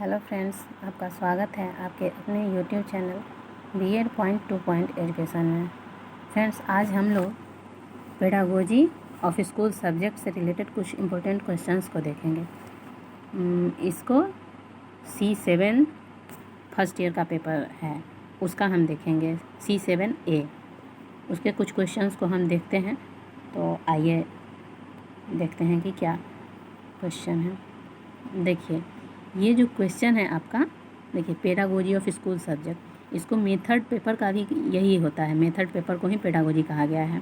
Hello friends, आपका स्वागत है आपके अपने YouTube channel BEd point to point education में। फ्रेंड्स, आज हम लोग पेडागोजी ऑफ स्कूल सब्जेक्ट से रिलेटेड कुछ इम्पोर्टेंट क्वेश्चंस को देखेंगे। इसको C7 फर्स्ट ईयर का पेपर है, उसका हम देखेंगे C7A। उसके कुछ क्वेश्चंस को हम देखते हैं। तो आइए देखते हैं कि क्या क्वेश्चन है। देखिए, ये जो क्वेश्चन है आपका, देखिए पेडागोजी ऑफ स्कूल सब्जेक्ट, इसको मेथड पेपर का भी यही होता है, मेथड पेपर को ही पेडागोजी कहा गया है।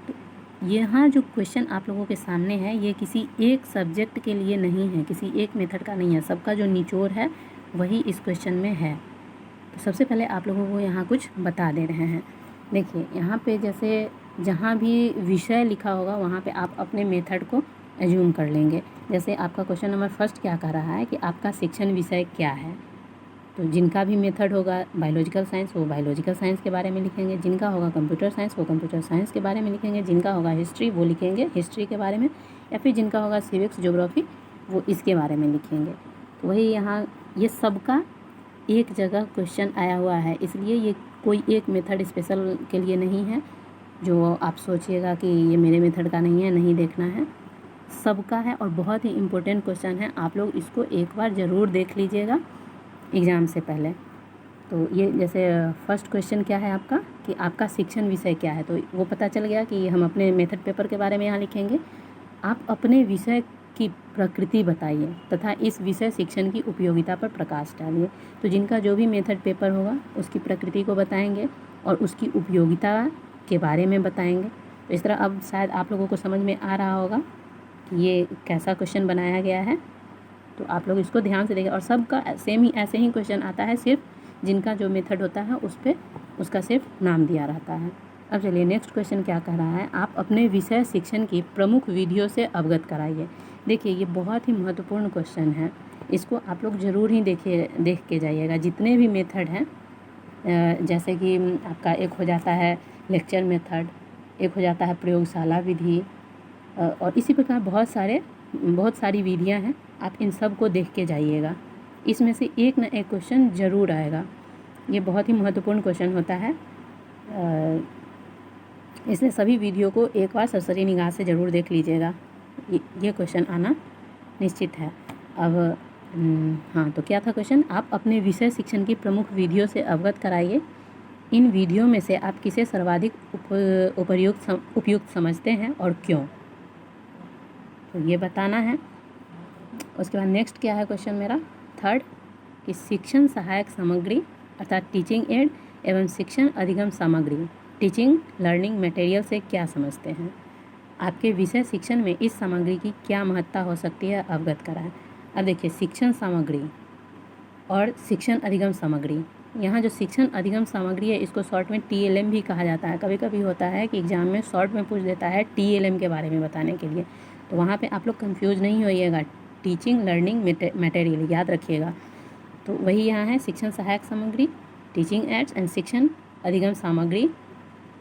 तो यहाँ जो क्वेश्चन आप लोगों के सामने है, ये किसी एक सब्जेक्ट के लिए नहीं है, किसी एक मेथड का नहीं है, सबका जो निचोड़ है वही इस क्वेश्चन में है। तो सबसे पहले आप लोगों को यहाँ कुछ बता दे रहे हैं। देखिए, यहाँ पे जैसे जहाँ भी विषय लिखा होगा वहाँ पे आप अपने मेथड को एज्यूम कर लेंगे। जैसे आपका क्वेश्चन नंबर फर्स्ट क्या कह रहा है कि आपका शिक्षण विषय क्या है। तो जिनका भी मेथड होगा बायोलॉजिकल साइंस, वो बायोलॉजिकल साइंस के बारे में लिखेंगे। जिनका होगा कंप्यूटर साइंस, वो कंप्यूटर साइंस के बारे में लिखेंगे। जिनका होगा हिस्ट्री, वो लिखेंगे हिस्ट्री के बारे में। या फिर जिनका होगा सिविक्स, ज्योग्राफी, वो इसके बारे में लिखेंगे। तो वही यहाँ ये सबका एक जगह क्वेश्चन आया हुआ है, इसलिए ये कोई एक मेथड स्पेशल के लिए नहीं है जो आप सोचिएगा कि ये मेरे मेथड का नहीं है, नहीं देखना है, सबका है। और बहुत ही इम्पोर्टेंट क्वेश्चन है, आप लोग इसको एक बार ज़रूर देख लीजिएगा एग्ज़ाम से पहले। तो ये जैसे फर्स्ट क्वेश्चन क्या है आपका कि आपका शिक्षण विषय क्या है, तो वो पता चल गया कि हम अपने मेथड पेपर के बारे में यहाँ लिखेंगे। आप अपने विषय की प्रकृति बताइए तथा इस विषय शिक्षण की उपयोगिता पर प्रकाश डालिए। तो जिनका जो भी मेथड पेपर होगा उसकी प्रकृति को बताएंगे और उसकी उपयोगिता के बारे में बताएंगे। तो इस तरह अब शायद आप लोगों को समझ में आ रहा होगा कि ये कैसा क्वेश्चन बनाया गया है। तो आप लोग इसको ध्यान से देखें। और सबका सेम ही ऐसे ही क्वेश्चन आता है, सिर्फ जिनका जो मेथड होता है उस पर उसका सिर्फ नाम दिया रहता है। अब चलिए नेक्स्ट क्वेश्चन क्या कह रहा है, आप अपने विषय शिक्षण की प्रमुख विधियों से अवगत कराइए। देखिए, ये बहुत ही महत्वपूर्ण क्वेश्चन है, इसको आप लोग ज़रूर ही देख के जाइएगा। जितने भी मेथड हैं, जैसे कि आपका एक हो जाता है लेक्चर मेथड, एक हो जाता है प्रयोगशाला विधि, और इसी प्रकार बहुत सारी विधियां हैं। आप इन सब को देख के जाइएगा, इसमें से एक न एक क्वेश्चन ज़रूर आएगा। ये बहुत ही महत्वपूर्ण क्वेश्चन होता है, इसलिए सभी वीडियो को एक बार सरसरी निगाह से ज़रूर देख लीजिएगा। ये क्वेश्चन आना निश्चित है। अब हाँ, तो क्या था क्वेश्चन, आप अपने विषय शिक्षण की प्रमुख विधियों से अवगत कराइए। इन विधियों में से आप किसे सर्वाधिक उपयुक्त समझते हैं और क्यों, तो ये बताना है। उसके बाद नेक्स्ट क्या है क्वेश्चन मेरा थर्ड, कि शिक्षण सहायक सामग्री अर्थात टीचिंग एड एवं शिक्षण अधिगम सामग्री टीचिंग लर्निंग मटेरियल से क्या समझते हैं। आपके विषय शिक्षण में इस सामग्री की क्या महत्ता हो सकती है, अवगत कराएं। अब देखिए, शिक्षण सामग्री और शिक्षण अधिगम सामग्री, यहाँ जो शिक्षण अधिगम सामग्री है इसको शॉर्ट में TLM भी कहा जाता है। कभी कभी होता है कि एग्जाम में शॉर्ट में पूछ देता है TLM के बारे में बताने के लिए, तो वहाँ पे आप लोग कंफ्यूज नहीं होइएगा, टीचिंग लर्निंग मटेरियल याद रखिएगा। तो वही यहाँ है, शिक्षण सहायक सामग्री टीचिंग एड्स एंड शिक्षण अधिगम सामग्री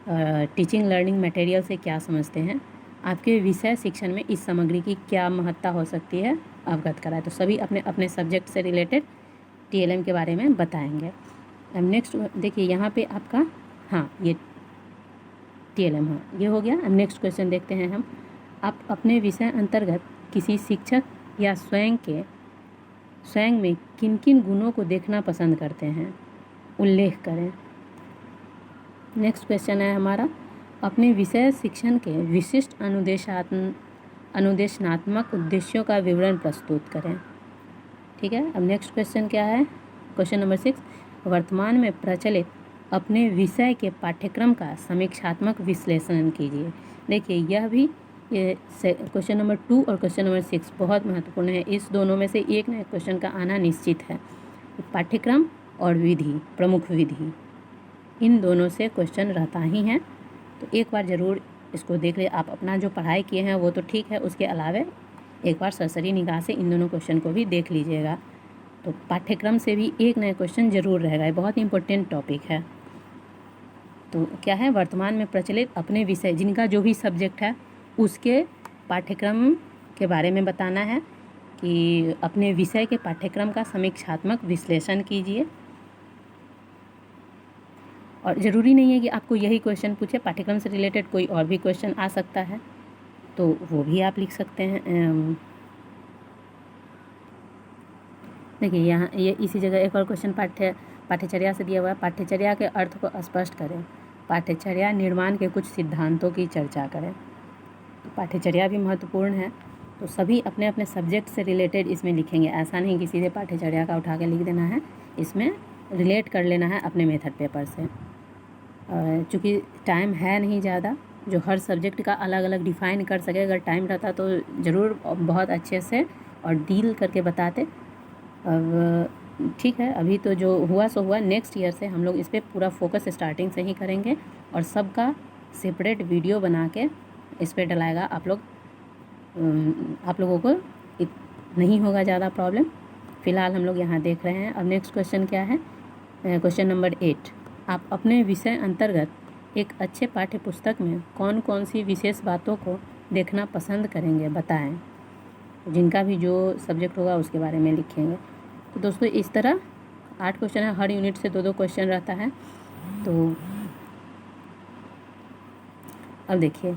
टीचिंग लर्निंग मटेरियल से क्या समझते हैं। आपके विषय शिक्षण में इस सामग्री की क्या महत्ता हो सकती है, अवगत कराए। तो सभी अपने अपने सब्जेक्ट से रिलेटेड TLM के बारे में बताएंगे। अब नेक्स्ट देखिए, यहाँ पे आपका हाँ ये TLM हाँ ये हो गया। अब नेक्स्ट क्वेश्चन देखते हैं हम, आप अपने विषय अंतर्गत किसी शिक्षक या स्वयं में किन किन गुणों को देखना पसंद करते हैं, उल्लेख करें। नेक्स्ट क्वेश्चन है हमारा, अपने विषय शिक्षण के विशिष्ट अनुदेशनात्मक उद्देश्यों का विवरण प्रस्तुत करें। ठीक है। अब नेक्स्ट क्वेश्चन क्या है, क्वेश्चन नंबर 6, वर्तमान में प्रचलित अपने विषय के पाठ्यक्रम का समीक्षात्मक विश्लेषण कीजिए। देखिए, यह भी ये क्वेश्चन नंबर 2 और क्वेश्चन नंबर 6 बहुत महत्वपूर्ण है। इस दोनों में से एक न एक क्वेश्चन का आना निश्चित है। पाठ्यक्रम और विधि, प्रमुख विधि, इन दोनों से क्वेश्चन रहता ही है। तो एक बार ज़रूर इसको देख ले। आप अपना जो पढ़ाई किए हैं वो तो ठीक है, उसके अलावा एक बार सरसरी निगाह से इन दोनों क्वेश्चन को भी देख लीजिएगा। तो पाठ्यक्रम से भी एक नया क्वेश्चन ज़रूर रहेगा, ये बहुत इंपॉर्टेंट टॉपिक है। तो क्या है, वर्तमान में प्रचलित अपने विषय, जिनका जो भी सब्जेक्ट है उसके पाठ्यक्रम के बारे में बताना है कि अपने विषय के पाठ्यक्रम का समीक्षात्मक विश्लेषण कीजिए। और ज़रूरी नहीं है कि आपको यही क्वेश्चन पूछे, पाठ्यक्रम से रिलेटेड कोई और भी क्वेश्चन आ सकता है, तो वो भी आप लिख सकते हैं। देखिए यहाँ ये इसी जगह एक और क्वेश्चन पाठ्यचर्या से दिया हुआ है। पाठ्यचर्या के अर्थ को स्पष्ट करें। पाठ्यचर्या निर्माण के कुछ सिद्धांतों की चर्चा करें। तो पाठ्यचर्या भी महत्वपूर्ण है, तो सभी अपने अपने सब्जेक्ट से रिलेटेड इसमें लिखेंगे। ऐसा नहीं कि सीधे पाठ्यचर्या का उठा के लिख देना है, इसमें रिलेट कर लेना है अपने मेथड पेपर से। चूँकि टाइम है नहीं ज़्यादा जो हर सब्जेक्ट का अलग अलग डिफ़ाइन कर सके, अगर टाइम रहता तो ज़रूर बहुत अच्छे से और डील करके बताते। अब ठीक है, अभी तो जो हुआ सो हुआ। नेक्स्ट ईयर से हम लोग इस पर पूरा फोकस स्टार्टिंग से ही करेंगे और सबका सेपरेट वीडियो बना के इस पर डलाएगा। आप लोगों को नहीं होगा ज़्यादा प्रॉब्लम। फ़िलहाल हम लोग यहाँ देख रहे हैं। अब नेक्स्ट क्वेश्चन क्या है? क्वेश्चन नंबर 8, आप अपने विषय अंतर्गत एक अच्छे पाठ्य पुस्तक में कौन कौन सी विशेष बातों को देखना पसंद करेंगे, बताएं। जिनका भी जो सब्जेक्ट होगा उसके बारे में लिखेंगे। तो दोस्तों इस तरह 8 क्वेश्चन है, हर यूनिट से 2-2 क्वेश्चन रहता है। तो अब देखिए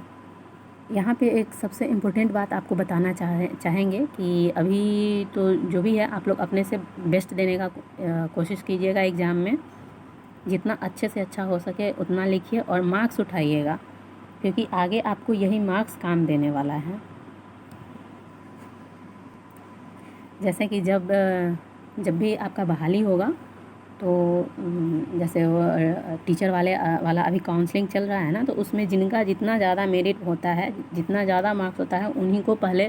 यहाँ पे एक सबसे इम्पोर्टेंट बात आपको बताना चाहेंगे कि अभी तो जो भी है आप लोग अपने से बेस्ट देने का कोशिश कीजिएगा एग्ज़ाम में। जितना अच्छे से अच्छा हो सके उतना लिखिए और मार्क्स उठाइएगा, क्योंकि आगे आपको यही मार्क्स काम देने वाला है। जैसे कि जब भी आपका बहाली होगा तो जैसे वो टीचर वाला अभी काउंसलिंग चल रहा है ना, तो उसमें जिनका जितना ज़्यादा मेरिट होता है, जितना ज़्यादा मार्क्स होता है, उन्हीं को पहले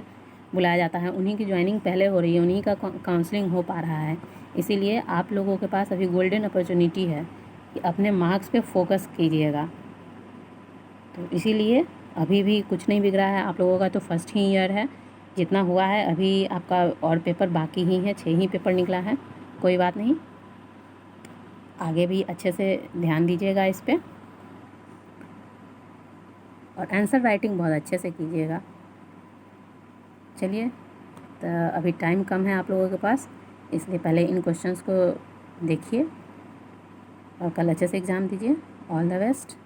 बुलाया जाता है, उन्हीं की ज्वाइनिंग पहले हो रही है, उन्हीं का काउंसलिंग हो पा रहा है। इसीलिए आप लोगों के पास अभी गोल्डन अपॉर्चुनिटी है कि अपने मार्क्स पे फोकस कीजिएगा। तो इसीलिए अभी भी कुछ नहीं बिगड़ा है आप लोगों का, तो फर्स्ट ही ईयर है। जितना हुआ है अभी आपका और पेपर बाकी ही है, 6 ही पेपर निकला है। कोई बात नहीं, आगे भी अच्छे से ध्यान दीजिएगा इस पे और आंसर राइटिंग बहुत अच्छे से कीजिएगा। चलिए, तो अभी टाइम कम है आप लोगों के पास, इसलिए पहले इन क्वेश्चंस को देखिए और कल अच्छे से एग्ज़ाम दीजिए। All the best.